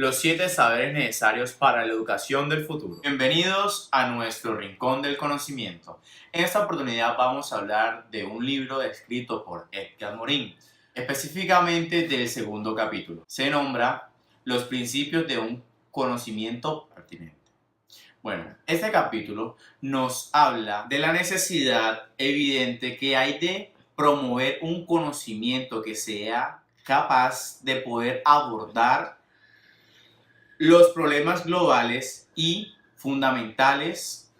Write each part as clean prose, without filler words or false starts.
Los 7 saberes necesarios para la educación del futuro. Bienvenidos a nuestro rincón del conocimiento. En esta oportunidad vamos a hablar de un libro escrito por Edgar Morin, específicamente del segundo capítulo. Se nombra Los principios de un conocimiento pertinente. Bueno, este capítulo nos habla de la necesidad evidente que hay de promover un conocimiento que sea capaz de poder abordar los problemas globales y fundamentales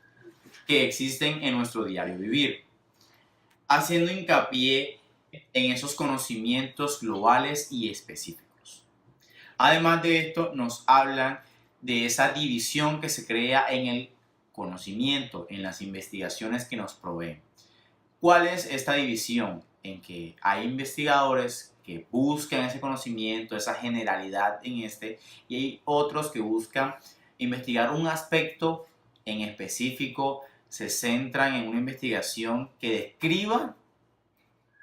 que existen en nuestro diario vivir, haciendo hincapié en esos conocimientos globales y específicos. Además de esto, nos hablan de esa división que se crea en el conocimiento, en las investigaciones que nos proveen. ¿Cuál es esta división? En que hay investigadores que buscan ese conocimiento, esa generalidad en y hay otros que buscan investigar un aspecto en específico, se centran en una investigación que describa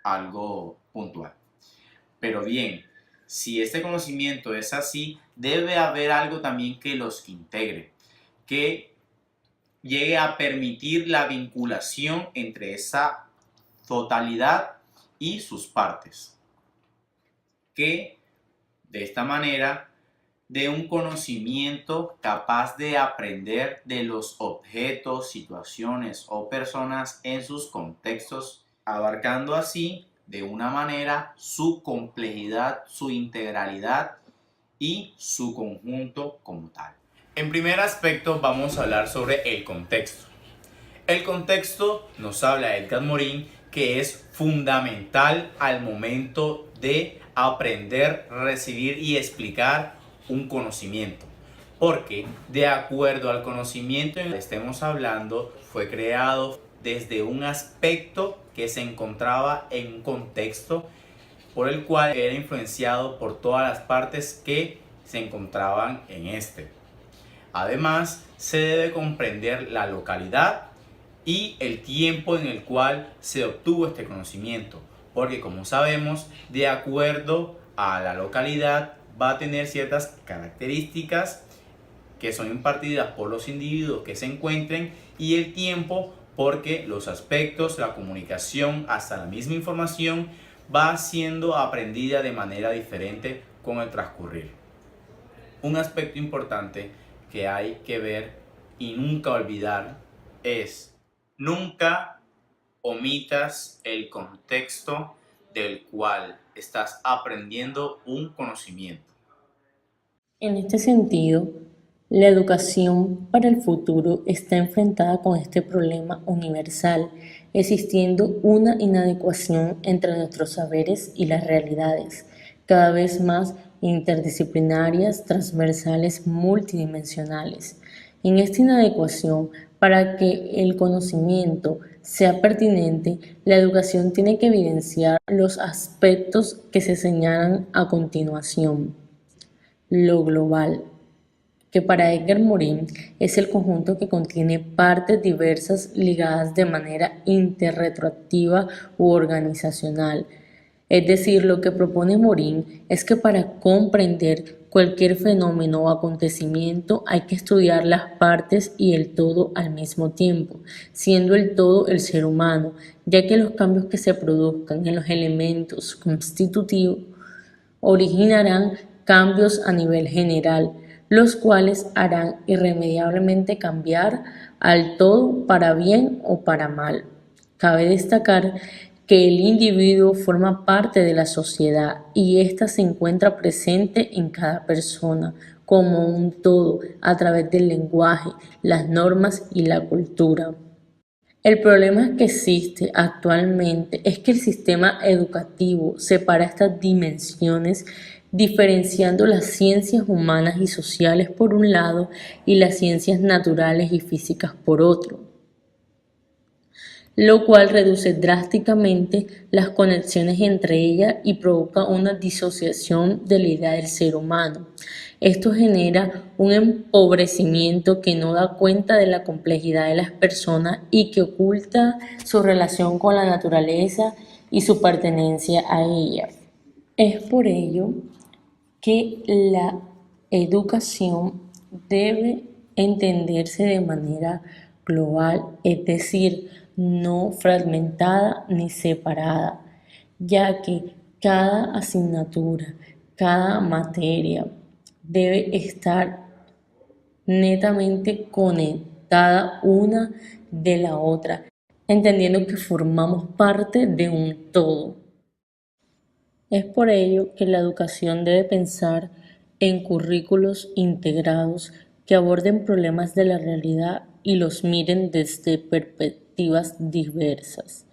algo puntual. Pero bien, si este conocimiento es así, debe haber algo también que los integre, que llegue a permitir la vinculación entre esa totalidad y sus partes, que de esta manera dé un conocimiento capaz de aprender de los objetos, situaciones o personas en sus contextos, abarcando así de una manera su complejidad, su integralidad y su conjunto como tal. En primer aspecto vamos a hablar sobre el contexto. El contexto nos habla Edgar Morin que es fundamental al momento de aprender, recibir y explicar un conocimiento. Porque de acuerdo al conocimiento en el que estemos hablando, fue creado desde un aspecto que se encontraba en un contexto por el cual era influenciado por todas las partes que se encontraban en este. Además, se debe comprender la localidad y el tiempo en el cual se obtuvo este conocimiento, porque como sabemos, de acuerdo a la localidad va a tener ciertas características que son impartidas por los individuos que se encuentren, y el tiempo porque los aspectos, la comunicación, hasta la misma información va siendo aprendida de manera diferente con el transcurrir. Un aspecto importante que hay que ver y nunca olvidar es: nunca omitas el contexto del cual estás aprendiendo un conocimiento. En este sentido, la educación para el futuro está enfrentada con este problema universal, existiendo una inadecuación entre nuestros saberes y las realidades, cada vez más interdisciplinarias, transversales, multidimensionales. En esta inadecuación, para que el conocimiento sea pertinente, la educación tiene que evidenciar los aspectos que se señalan a continuación. Lo global, que para Edgar Morin es el conjunto que contiene partes diversas ligadas de manera interretroactiva u organizacional. Es decir, lo que propone Morin es que para comprender cualquier fenómeno o acontecimiento hay que estudiar las partes y el todo al mismo tiempo, siendo el todo el ser humano, ya que los cambios que se produzcan en los elementos constitutivos originarán cambios a nivel general, los cuales harán irremediablemente cambiar al todo para bien o para mal. Cabe destacar que el individuo forma parte de la sociedad y ésta se encuentra presente en cada persona como un todo a través del lenguaje, las normas y la cultura. El problema que existe actualmente es que el sistema educativo separa estas dimensiones diferenciando las ciencias humanas y sociales por un lado y las ciencias naturales y físicas por otro, lo cual reduce drásticamente las conexiones entre ellas y provoca una disociación de la idea del ser humano. Esto genera un empobrecimiento que no da cuenta de la complejidad de las personas y que oculta su relación con la naturaleza y su pertenencia a ella. Es por ello que la educación debe entenderse de manera global, es decir, no fragmentada ni separada, ya que cada asignatura, cada materia debe estar netamente conectada una de la otra, entendiendo que formamos parte de un todo. Es por ello que la educación debe pensar en currículos integrados que aborden problemas de la realidad y los miren desde perspectivas diversas,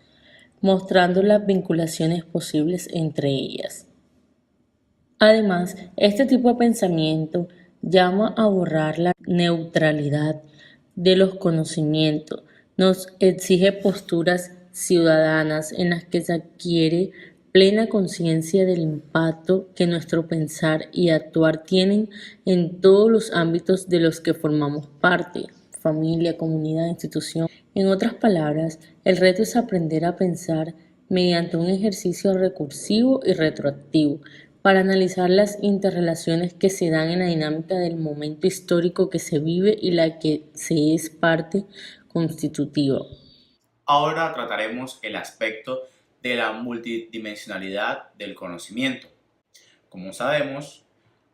mostrando las vinculaciones posibles entre ellas. Además, este tipo de pensamiento llama a borrar la neutralidad de los conocimientos, nos exige posturas ciudadanas en las que se adquiere plena conciencia del impacto que nuestro pensar y actuar tienen en todos los ámbitos de los que formamos parte, familia, comunidad, institución. En otras palabras, el reto es aprender a pensar mediante un ejercicio recursivo y retroactivo para analizar las interrelaciones que se dan en la dinámica del momento histórico que se vive y la que se es parte constitutiva. Ahora trataremos el aspecto de la multidimensionalidad del conocimiento. Como sabemos,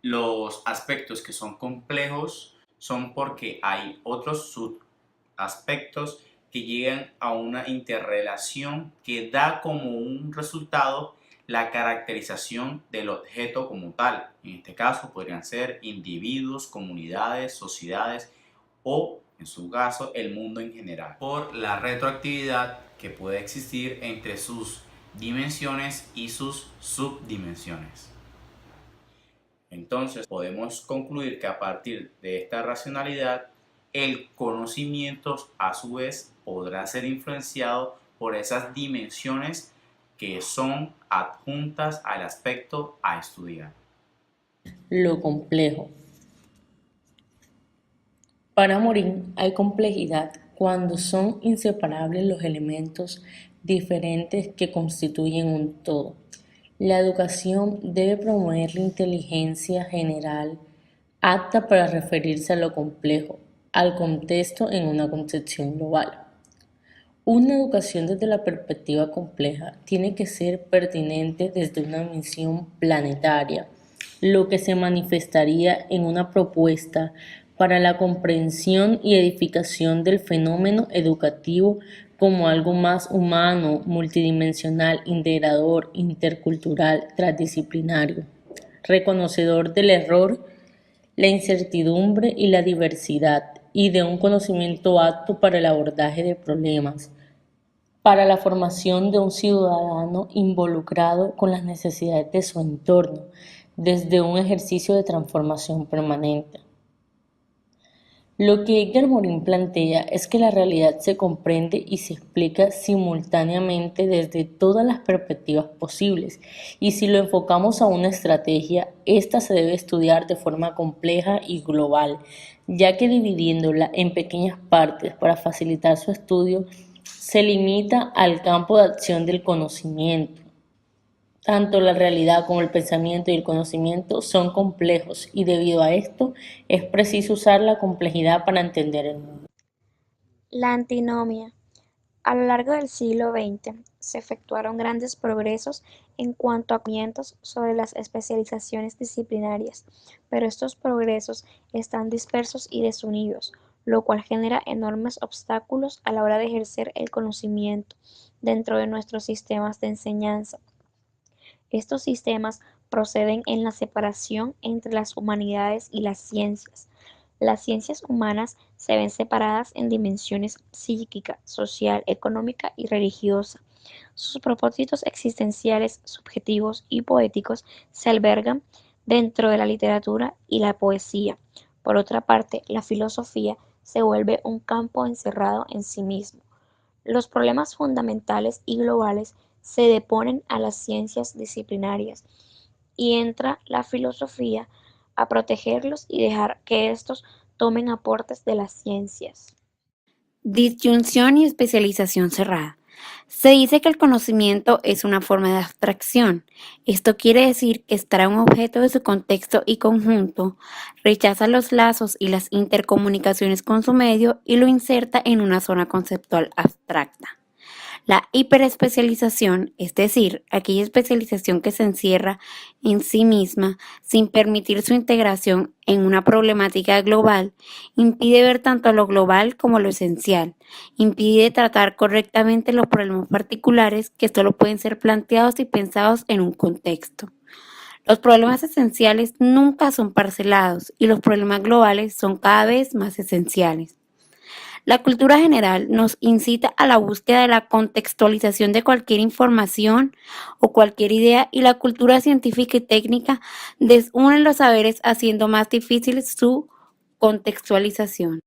los aspectos que son complejos son porque hay otros subaspectos que llegan a una interrelación que da como un resultado la caracterización del objeto como tal. En este caso podrían ser individuos, comunidades, sociedades o, en su caso, el mundo en general, por la retroactividad que puede existir entre sus dimensiones y sus subdimensiones. Entonces podemos concluir que a partir de esta racionalidad, el conocimiento a su vez podrá ser influenciado por esas dimensiones que son adjuntas al aspecto a estudiar. Lo complejo. Para Morín hay complejidad cuando son inseparables los elementos diferentes que constituyen un todo. La educación debe promover la inteligencia general apta para referirse a lo complejo, al contexto en una concepción global. Una educación desde la perspectiva compleja tiene que ser pertinente desde una misión planetaria, lo que se manifestaría en una propuesta para la comprensión y edificación del fenómeno educativo como algo más humano, multidimensional, integrador, intercultural, transdisciplinario, reconocedor del error, la incertidumbre y la diversidad, y de un conocimiento apto para el abordaje de problemas, para la formación de un ciudadano involucrado con las necesidades de su entorno, desde un ejercicio de transformación permanente. Lo que Edgar Morin plantea es que la realidad se comprende y se explica simultáneamente desde todas las perspectivas posibles, y si lo enfocamos a una estrategia, ésta se debe estudiar de forma compleja y global, ya que dividiéndola en pequeñas partes para facilitar su estudio, se limita al campo de acción del conocimiento. Tanto la realidad como el pensamiento y el conocimiento son complejos y debido a esto es preciso usar la complejidad para entender el mundo. La antinomia. A lo largo del siglo XX se efectuaron grandes progresos en cuanto a conocimientos sobre las especializaciones disciplinarias, pero estos progresos están dispersos y desunidos, lo cual genera enormes obstáculos a la hora de ejercer el conocimiento dentro de nuestros sistemas de enseñanza. Estos sistemas proceden en la separación entre las humanidades y las ciencias. Las ciencias humanas se ven separadas en dimensiones psíquica, social, económica y religiosa. Sus propósitos existenciales, subjetivos y poéticos se albergan dentro de la literatura y la poesía. Por otra parte, la filosofía se vuelve un campo encerrado en sí mismo. Los problemas fundamentales y globales se deponen a las ciencias disciplinarias y entra la filosofía a protegerlos y dejar que estos tomen aportes de las ciencias. Disyunción y especialización cerrada. Se dice que el conocimiento es una forma de abstracción. Esto quiere decir que extrae un objeto de su contexto y conjunto, rechaza los lazos y las intercomunicaciones con su medio y lo inserta en una zona conceptual abstracta. La hiperespecialización, es decir, aquella especialización que se encierra en sí misma sin permitir su integración en una problemática global, impide ver tanto lo global como lo esencial, impide tratar correctamente los problemas particulares que solo pueden ser planteados y pensados en un contexto. Los problemas esenciales nunca son parcelados y los problemas globales son cada vez más esenciales. La cultura general nos incita a la búsqueda de la contextualización de cualquier información o cualquier idea y la cultura científica y técnica desune los saberes haciendo más difícil su contextualización.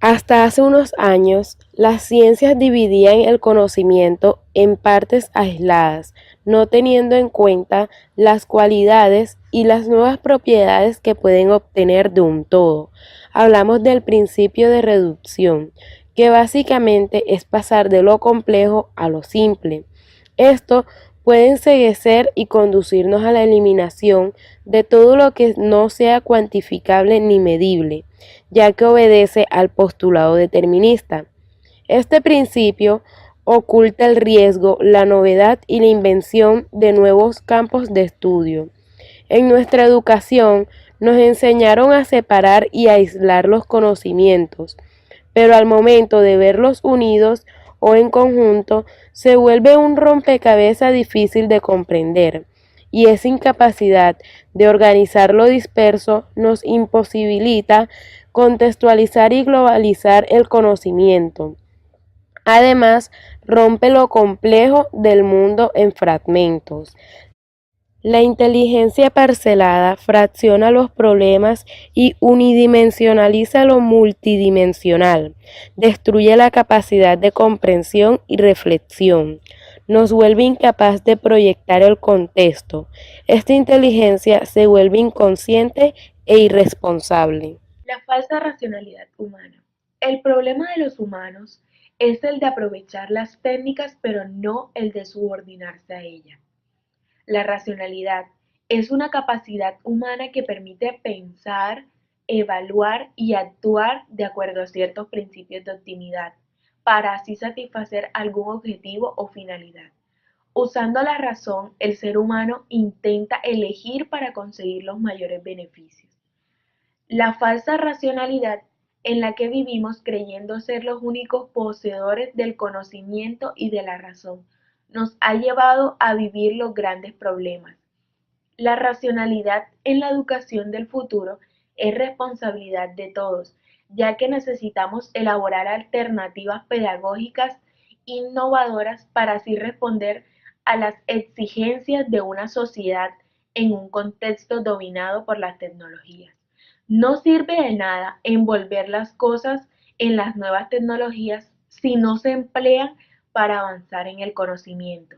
Hasta hace unos años, las ciencias dividían el conocimiento en partes aisladas, no teniendo en cuenta las cualidades y las nuevas propiedades que pueden obtener de un todo. Hablamos del principio de reducción, que básicamente es pasar de lo complejo a lo simple. Esto puede enceguecer y conducirnos a la eliminación de todo lo que no sea cuantificable ni medible, ya que obedece al postulado determinista. Este principio oculta el riesgo, la novedad y la invención de nuevos campos de estudio. En nuestra educación nos enseñaron a separar y aislar los conocimientos, pero al momento de verlos unidos o en conjunto, se vuelve un rompecabezas difícil de comprender, y esa incapacidad de organizar lo disperso nos imposibilita contextualizar y globalizar el conocimiento. Además, rompe lo complejo del mundo en fragmentos. La inteligencia parcelada fracciona los problemas y unidimensionaliza lo multidimensional, destruye la capacidad de comprensión y reflexión, nos vuelve incapaz de proyectar el contexto. Esta inteligencia se vuelve inconsciente e irresponsable. La falsa racionalidad humana. El problema de los humanos es el de aprovechar las técnicas, pero no el de subordinarse a ellas. La racionalidad es una capacidad humana que permite pensar, evaluar y actuar de acuerdo a ciertos principios de optimidad, para así satisfacer algún objetivo o finalidad. Usando la razón, el ser humano intenta elegir para conseguir los mayores beneficios. La falsa racionalidad en la que vivimos creyendo ser los únicos poseedores del conocimiento y de la razón nos ha llevado a vivir los grandes problemas. La racionalidad en la educación del futuro es responsabilidad de todos, ya que necesitamos elaborar alternativas pedagógicas innovadoras para así responder a las exigencias de una sociedad en un contexto dominado por las tecnologías. No sirve de nada envolver las cosas en las nuevas tecnologías si no se emplean para avanzar en el conocimiento.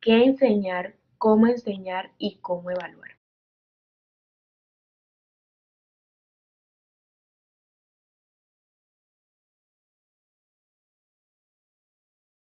¿Qué enseñar, cómo enseñar y cómo evaluar?